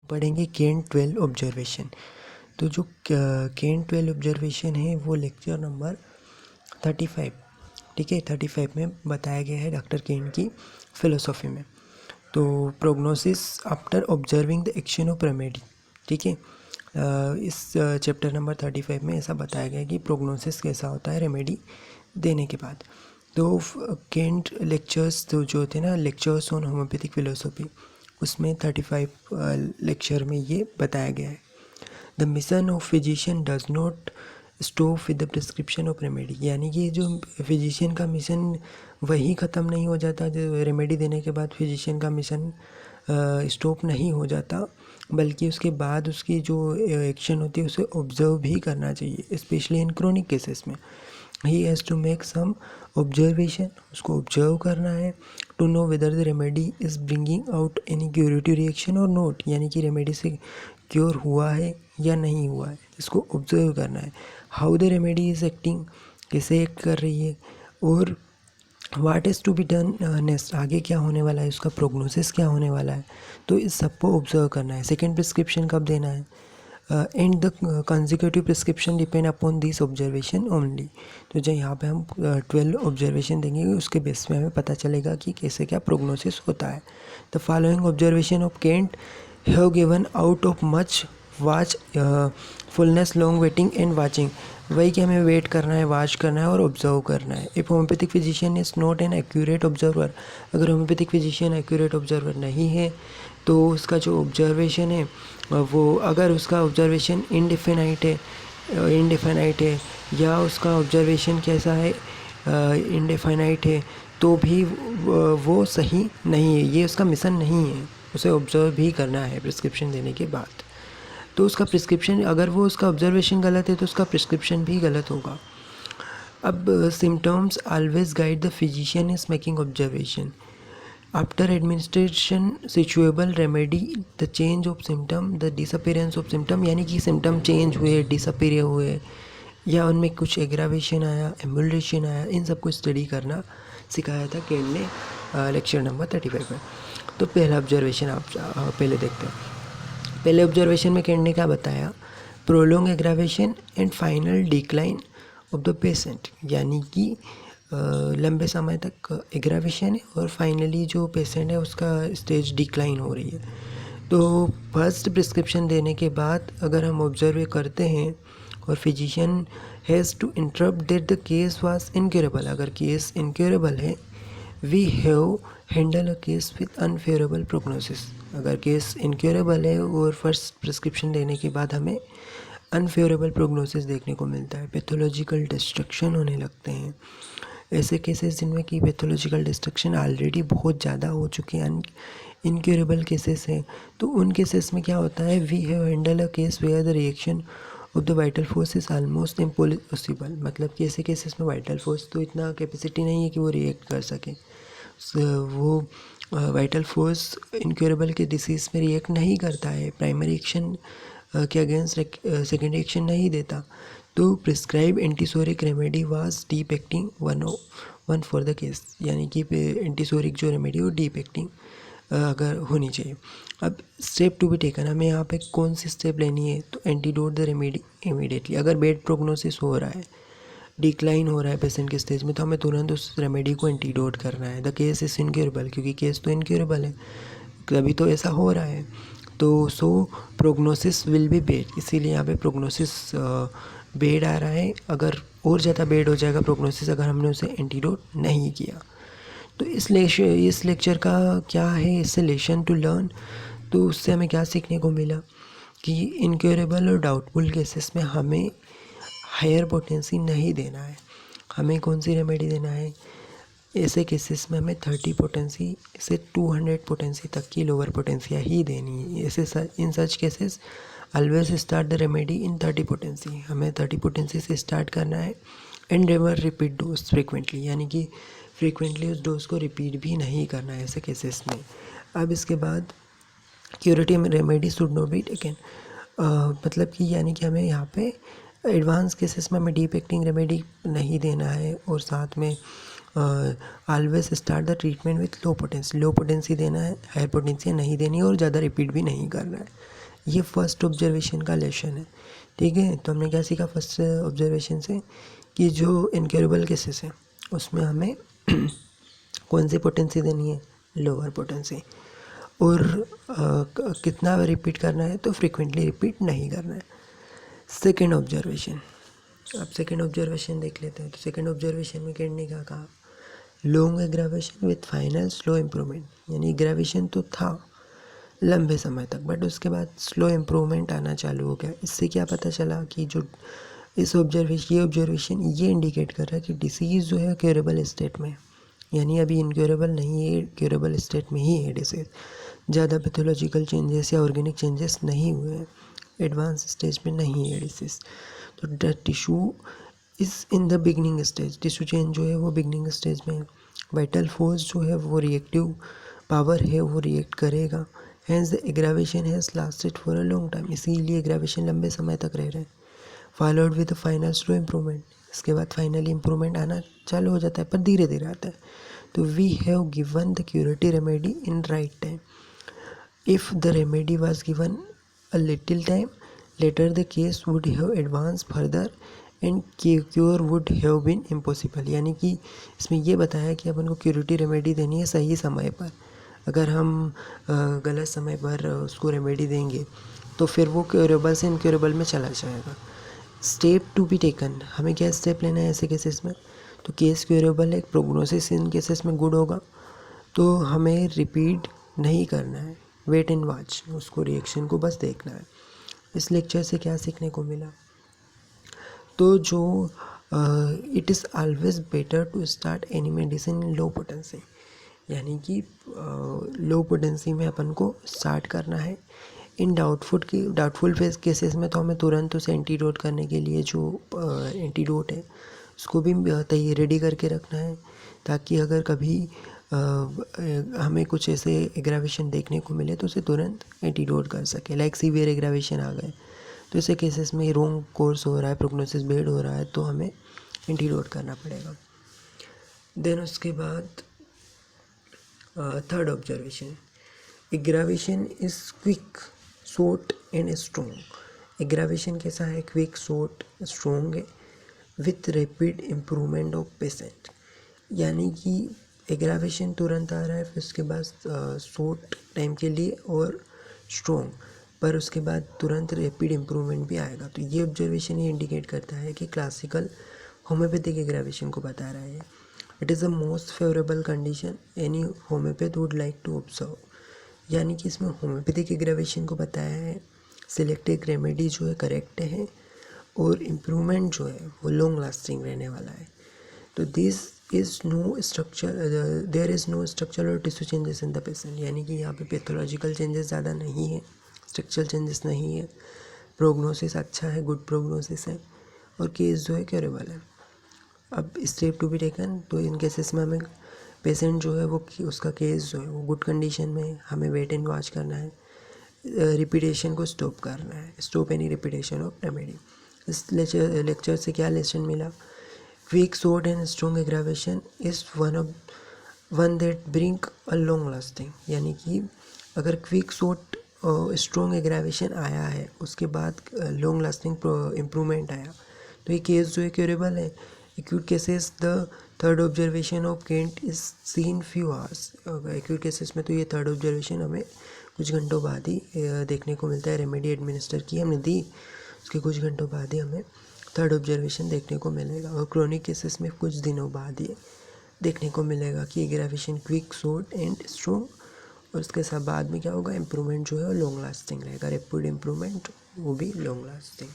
पढ़ेंगे केन 12 ऑब्जर्वेशन। तो जो केन 12 ऑब्जर्वेशन है वो लेक्चर नंबर 35, ठीक है, 35 में बताया गया है डॉक्टर केन की फिलोसॉफी में। तो prognosis after observing the action of remedy, ठीक है। इस चैप्टर नंबर 35 में ऐसा बताया गया है कि प्रोग्नोसिस कैसा होता है रेमेडी देने के बाद। तो केंट लेक्चर्स तो जो थे ना, लेक्चर्स ऑन होम्योपैथिक फिलोसॉफी, उसमें 35 लेक्चर में ये बताया गया है। The mission of physician does not stop with the prescription of remedy, यानी कि जो फिजिशियन का मिशन वही ख़त्म नहीं हो जाता, जो रेमेडी देने के बाद फिजिशियन का मिशन स्टॉप नहीं हो जाता, बल्कि उसके बाद उसकी जो एक्शन होती है उसे ऑब्जर्व भी करना चाहिए, स्पेशली इन क्रोनिक केसेस में। He has to make some observation, उसको ऑब्जर्व करना है, to know whether the remedy is bringing out any curative reaction और नॉट, यानी कि रेमेडी से क्योर हुआ है या नहीं हुआ है, इसको ऑब्जर्व करना है। How the remedy is acting, कैसे एक्ट कर रही है, और what is to be done next, आगे क्या होने वाला है, उसका प्रोग्नोसिस क्या होने वाला है, तो इस सबको ऑब्जर्व करना है। सेकेंड प्रिस्क्रिप्शन कब देना है, and the consecutive prescription depend upon this observation only. तो जो यहाँ पे हम 12 ऑब्जर्वेशन देंगे उसके बेस पे हमें पता चलेगा कि कैसे क्या प्रोग्नोसिस होता है। The following observation of Kent have given out of much watch fullness long waiting and watching, वही कि हमें वेट करना है, वॉच करना है और ऑब्जर्व करना है। If homeopathic physician is not an accurate observer, अगर होम्योपैथिक फिजिशियन एक्यूरेट ऑब्जर्वर नहीं है तो उसका जो ऑब्जर्वेशन है वो, अगर उसका ऑब्जर्वेशन इनडिफिनाइट है या उसका ऑब्जर्वेशन कैसा है, इनडिफिनाइट है, तो भी वो सही नहीं है, ये उसका मिशन नहीं है, उसे ऑब्जर्व भी करना है प्रिस्क्रिप्शन देने के बाद। तो उसका प्रिस्क्रिप्शन, अगर वो उसका ऑब्जर्वेशन गलत है तो उसका प्रिस्क्रिप्शन भी गलत होगा। अब symptoms always guide the physician is making observation. After administration suitable remedy the change of symptom, the disappearance of symptom, यानी कि सिम्टम चेंज हुए, डिसअपीयर हुए, या उनमें कुछ एग्रावेशन आया, एम्बुलेशन आया, इन सबको स्टडी करना सिखाया था केन ने लेक्चर नंबर 35 में। तो पहला ऑब्जर्वेशन आप पहले देखते हैं। पहले ऑब्जर्वेशन में केन ने क्या बताया, prolong aggravation and final decline of the patient, यानी कि लंबे समय तक एग्रावेशन है और फाइनली जो पेशेंट है उसका स्टेज डिक्लाइन हो रही है। तो फर्स्ट प्रिस्क्रिप्शन देने के बाद अगर हम ऑब्जर्व करते हैं और physician has to interrupt that the case was incurable, अगर केस इनक्योरेबल है, we have handle a case with unfavourable prognosis, अगर केस इनक्योरेबल है और फर्स्ट प्रिस्क्रिप्शन देने के बाद हमें अनफेवरेबल प्रोग्नोसिस देखने को मिलता है, पैथोलॉजिकल डिस्ट्रक्शन होने लगते हैं, ऐसे केसेस जिनमें कि पैथोलॉजिकल डिस्ट्रक्शन ऑलरेडी बहुत ज़्यादा हो चुके हैं, इनक्योरेबल केसेस हैं, तो उन केसेस में क्या होता है, we have handle a case where the reaction of the vital force is almost impossible, मतलब कि ऐसे केसेस में वाइटल फोर्स तो इतना कैपेसिटी नहीं है कि वो रिएक्ट कर सके, वो वाइटल फोर्स इनक्योरेबल के डिसीज़ में रिएक्ट नहीं करता है, प्राइमरी एक्शन के अगेंस्ट सेकेंडरी एक्शन नहीं देता। तो prescribe antipsoric remedy was deep acting one for the case, यानी कि एंटीसोरिक जो रेमेडी वो डीप एक्टिंग अगर होनी चाहिए। अब स्टेप टू बी टेकन, हमें यहाँ पे कौन सी स्टेप लेनी है, तो एंटीडोट द रेमेडी इमीडिएटली, अगर बेड प्रोग्नोसिस हो रहा है, डिक्लाइन हो रहा है पेशेंट के स्टेज में, तो हमें तुरंत उस रेमेडी को एंटीडोट करना है। द केस इज़ इनक्योरेबल, क्योंकि केस तो इनक्योरेबल है, कभी तो ऐसा हो रहा है, तो सो प्रोग्नोसिस विल बी बेड, इसीलिए यहाँ पे प्रोग्नोसिस बेड आ रहा है, अगर और ज़्यादा बेड हो जाएगा प्रोग्नोसिस अगर हमने उसे एंटीडोट नहीं किया। तो इस लेक्चर का क्या है, इससे लेसन टू लर्न, तो उससे हमें क्या सीखने को मिला कि इनक्योरेबल और डाउटफुल केसेस में हमें हायर पोटेंसी नहीं देना है, हमें कौन सी रेमेडी देना है, ऐसे केसेस में हमें 30 पोटेंसी से 200 पोटेंसी तक की लोअर पोटेंसिया ही देनी है। ऐसे in such cases always start the remedy in 30 potency, हमें 30 पोटेंसी से स्टार्ट करना है, and never repeat dose frequently, यानी कि फ्रीक्वेंटली उस डोज को रिपीट भी नहीं करना है ऐसे केसेस में। अब इसके बाद curative remedy should not be taken, मतलब कि यानी कि हमें यहाँ पे एडवांस केसेस में हमें डीप एक्टिंग रेमेडी नहीं देना है, और साथ में always start the treatment with low potency देना है, हायर पोटेंसी नहीं देनी है और ज़्यादा रिपीट भी नहीं करना है। ये फर्स्ट ऑब्जर्वेशन का लेसन है, ठीक है। तो हमने क्या सीखा फर्स्ट ऑब्जर्वेशन से कि जो इनक्योरेबल केसेस हैं उसमें हमें कौन सी पोटेंसी देनी है, लोअर पोटेंसी, और कितना रिपीट करना है, तो फ्रीक्वेंटली रिपीट नहीं करना है। सेकेंड ऑब्जर्वेशन, अब सेकेंड ऑब्जर्वेशन देख लेते हैं। तो सेकेंड ऑब्जर्वेशन में केंट ने क्या कहा, long aggravation with final slow improvement, यानी एग्रावेशन तो था लंबे समय तक, बट उसके बाद स्लो इम्प्रूवमेंट आना चालू हो गया। इससे क्या पता चला कि जो इस ऑब्जर्वेशन ये इंडिकेट कर रहा है कि डिसीज़ जो है क्योरेबल स्टेट में, यानी अभी इनक्योरेबल नहीं है, क्योरेबल स्टेट में ही है डिसीज़। ज़्यादा पैथोलॉजिकल चेंजेस या ऑर्गेनिक चेंजेस नहीं हुए हैं, एडवांस स्टेज में नहीं है डिसीज़। तो the tissue is in the beginning stage, tissue change जो है वो बिगनिंग स्टेज में है। वाइटल फोर्स जो है वो रिएक्टिव पावर है, वो रिएक्ट करेगा। Hence the aggravation has lasted for a long time, इसीलिए एग्रावेशन लंबे समय तक रह रहे हैं। Followed with final slow improvement, इसके बाद फाइनली इम्प्रूवमेंट आना चालू हो जाता है, पर धीरे धीरे आता है। तो we have given the curative remedy in right time. If the remedy was given a little time later the case would have advance further and cure would have been impossible, यानी कि इसमें ये बताया कि अपन को क्यूरेटिव रेमेडी देनी है सही समय पर। अगर हम गलत समय पर उसको रेमेडी देंगे तो फिर वो क्योरेबल से इनक्योरेबल में चला जाएगा। स्टेप टू बी टेकन, हमें क्या स्टेप लेना है ऐसे केसेस में, तो केस क्योरेबल है, प्रोग्नोसिस इन केसेस में गुड होगा, तो हमें रिपीट नहीं करना है, वेट एंड वॉच, उसको रिएक्शन को बस देखना है। इस लेक्चर से क्या सीखने को मिला, तो जो it is always better to start any medicine in low potency, यानी कि लो पोटेंसी में अपन को स्टार्ट करना है। इन डाउटफुल केसेस में तो हमें तुरंत उसे एंटीडोट करने के लिए जो एंटीडोट है उसको भी तैयार रेडी करके रखना है, ताकि अगर कभी हमें कुछ ऐसे एग्रावेशन देखने को मिले तो उसे तुरंत एंटीडोट कर सके। लाइक सीवियर एग्रावेशन आ गए तो ऐसे केसेस में रॉन्ग कोर्स हो रहा है, प्रोग्नोसिस बैड हो रहा है, तो हमें एंटीडोट करना पड़ेगा। देन उसके बाद third observation, aggravation is quick short and strong. Aggravation कैसा है, क्विक शॉर्ट स्ट्रॉन्ग है, with rapid improvement of patient, यानी कि एग्रावेशन तुरंत आ रहा है, फिर उसके बाद शॉर्ट टाइम के लिए और स्ट्रॉन्ग, पर उसके बाद तुरंत रैपिड इम्प्रूवमेंट भी आएगा। तो ये ऑब्जर्वेशन ये इंडिकेट करता है कि क्लासिकल होम्योपैथिक एग्रावेशन को बता रहा है। It is the most favourable condition any homeopath would like to observe, यानी कि इसमें होम्योपैथिक एग्रावेशन को बताया है, सिलेक्टेड रेमेडी जो है करेक्ट है, और इम्प्रूवमेंट जो है वो लॉन्ग लास्टिंग रहने वाला है। तो देयर इज़ नो स्ट्रक्चरल और tissue changes in the patient, यानी कि यहाँ पे पैथोलॉजिकल चेंजेस ज़्यादा नहीं है, स्ट्रक्चरल चेंजेस नहीं है, प्रोग्नोसिस अच्छा है, गुड प्रोग्नोसिस है, और केस जो है क्योरेबल है। अब स्टेप टू बी टेकन, तो इन केसेस में हमें पेशेंट जो है वो उसका केस जो है वो गुड कंडीशन में, हमें वेट एंड वॉच करना है, रिपीटेशन को स्टॉप करना है, stop any repetition of remedy. इस लेक्चर से क्या लेसन मिला, quick short and strong aggravation is one that bring a long lasting, यानी कि अगर क्विक शॉर्ट स्ट्रॉन्ग एग्रावेशन आया है, उसके बाद लॉन्ग लास्टिंग इम्प्रूवमेंट आया, तो ये केस जो है क्योरेबल है। Acute cases the third observation of Kent is seen few hours, acute cases में तो ये थर्ड ऑब्जर्वेशन हमें कुछ घंटों बाद ही देखने को मिलता है। रेमेडी एडमिनिस्टर की हमने दी, उसके कुछ घंटों बाद ही हमें थर्ड ऑब्जर्वेशन देखने को मिलेगा, और क्रोनिक केसेस में कुछ दिनों बाद ही देखने को मिलेगा कि aggravation quick short and strong, और उसके साथ बाद में क्या होगा, इम्प्रूवमेंट जो है लॉन्ग लास्टिंग रहेगा, रैपिड इम्प्रूवमेंट वो भी लॉन्ग लास्टिंग।